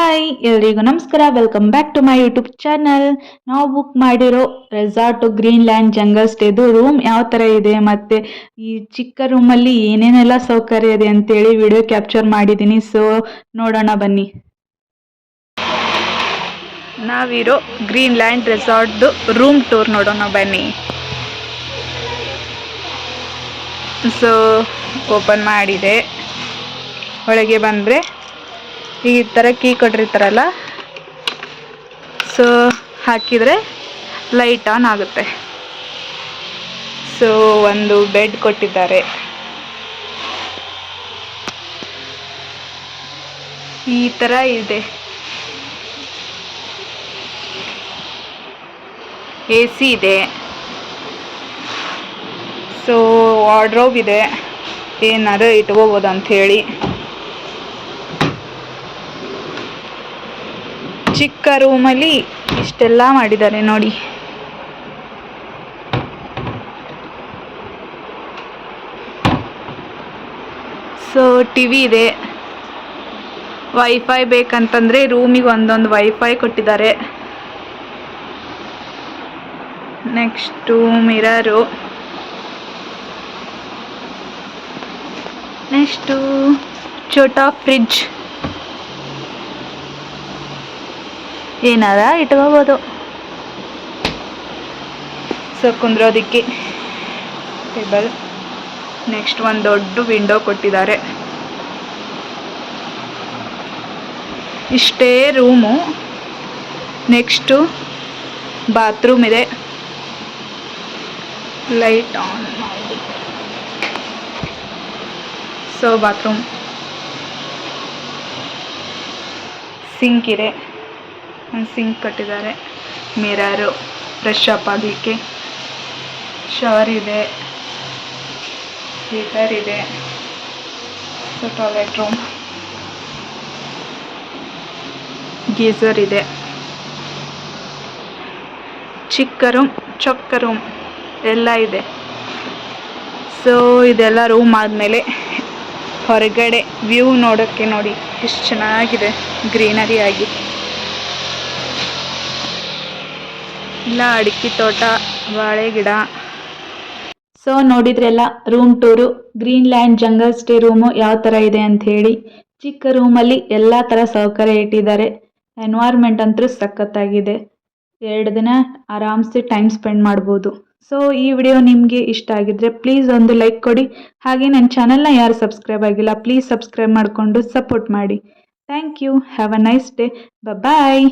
Hi ಎಲ್ರಿಗೂ ನಮಸ್ಕಾರ. Welcome back to my YouTube channel. ನಾವು ಬುಕ್ ಮಾಡಿರೋ ರೆಸಾರ್ಟ್ ಗ್ರೀನ್ಲ್ಯಾಂಡ್ ಜಂಗಲ್ ಸ್ಟೇದು ರೂಮ್ ಯಾವ ಥರ ಇದೆ ಮತ್ತು ಈ ಚಿಕ್ಕ ರೂಮಲ್ಲಿ ಏನೇನೆಲ್ಲ ಸೌಕರ್ಯ ಇದೆ ಅಂತೇಳಿ ವಿಡಿಯೋ ಕ್ಯಾಪ್ಚರ್ ಮಾಡಿದ್ದೀನಿ. ಸೊ ನೋಡೋಣ ಬನ್ನಿ. ನಾವಿರೋ ಗ್ರೀನ್ಲ್ಯಾಂಡ್ ರೆಸಾರ್ಟ್ದು ರೂಮ್ ಟೂರ್ ನೋಡೋಣ ಬನ್ನಿ. ಸೊ ಓಪನ್ ಮಾಡಿದೆ. ಒಳಗೆ ಬಂದರೆ ಈ ಥರ ಕೀ ಕೊಟ್ಟಿರ್ತಾರಲ್ಲ, ಸೊ ಹಾಕಿದರೆ ಲೈಟ್ ಆನ್ ಆಗುತ್ತೆ. ಸೊ ಒಂದು ಬೆಡ್ ಕೊಟ್ಟಿದ್ದಾರೆ. ಈ ಥರ ಇದೆ. AC ಇದೆ. ಸೊ ವಾರ್ಡ್ರೋಬ್ ಇದೆ, ಏನಾದ್ರು ಇಟ್ಕೋಬೋದು ಅಂಥೇಳಿ. ಚಿಕ್ಕ ರೂಮಲ್ಲಿ ಇಷ್ಟೆಲ್ಲ ಮಾಡಿದ್ದಾರೆ ನೋಡಿ. ಸೊ ಟಿವಿ ಇದೆ. ವೈಫೈ ಬೇಕಂತಂದರೆ ರೂಮಿಗೆ ಒಂದೊಂದು ವೈಫೈ ಕೊಟ್ಟಿದ್ದಾರೆ. Next mirror. ನೆಕ್ಸ್ಟು ಛೋಟಾ ಫ್ರಿಡ್ಜ್, ಏನಾರ ಇಟ್ಕೋಬೋದು. So ಕುಂದ್ರೋದಕ್ಕೆ table. ನೆಕ್ಸ್ಟ್ ಒಂದು ದೊಡ್ಡ ವಿಂಡೋ ಕೊಟ್ಟಿದ್ದಾರೆ. ಇಷ್ಟೇ ರೂಮು. ನೆಕ್ಸ್ಟು ಬಾತ್ರೂಮ್ ಇದೆ. ಲೈಟ್ ಆನ್ ಮಾಡಿ. So bathroom. ಸಿಂಕ್ ಇದೆ, ಒಂದು ಸಿಂಕ್ ಕಟ್ಟಿದ್ದಾರೆ. ಮಿರರು, ಫ್ರೆಶ್ ಅಪ್ ಆಗಲಿಕ್ಕೆ. ಶವರ್ ಇದೆ, ಹೀಟರ್ ಇದೆ. So toilet room. ಗೀಸರ್ ಇದೆ. ಚಿಕ್ಕ ರೂಮ್, ಚೊಕ್ಕ ರೂಮ್ ಎಲ್ಲ ಇದೆ. ಸೊ ಇದೆಲ್ಲ ರೂಮ್ ಆದಮೇಲೆ ಹೊರಗಡೆ ವ್ಯೂ ನೋಡೋಕ್ಕೆ ನೋಡಿ ಎಷ್ಟು ಚೆನ್ನಾಗಿದೆ, ಗ್ರೀನರಿ ಆಗಿ. ಇಲ್ಲ ಅಡಿಕೆ ತೋಟ, ಬಾಳೆ ಗಿಡ. ಸೊ ನೋಡಿದ್ರೆಲ್ಲ room tour Greenland jungle stay room ಯಾವ ಥರ ಇದೆ ಅಂತ ಹೇಳಿ. ಚಿಕ್ಕ ರೂಮಲ್ಲಿ ಎಲ್ಲ ಥರ ಸೌಕರ್ಯ ಇಟ್ಟಿದ್ದಾರೆ. ಎನ್ವೈರ್ಮೆಂಟ್ ಅಂತೂ ಸಖತ್ತಾಗಿದೆ. 2 ದಿನ ಆರಾಮ್ಸೆ ಟೈಮ್ ಸ್ಪೆಂಡ್ ಮಾಡ್ಬೋದು. ಸೊ ಈ ವಿಡಿಯೋ ನಿಮಗೆ ಇಷ್ಟ ಆಗಿದ್ರೆ ಪ್ಲೀಸ್ ಒಂದು ಲೈಕ್ ಕೊಡಿ. ಹಾಗೆ ನನ್ನ ಚಾನಲ್ನ ಯಾರು ಸಬ್ಸ್ಕ್ರೈಬ್ ಆಗಿಲ್ಲ ಪ್ಲೀಸ್ ಸಬ್ಸ್ಕ್ರೈಬ್ ಮಾಡಿಕೊಂಡು ಸಪೋರ್ಟ್ ಮಾಡಿ. Thank you. Have a nice day. Bye.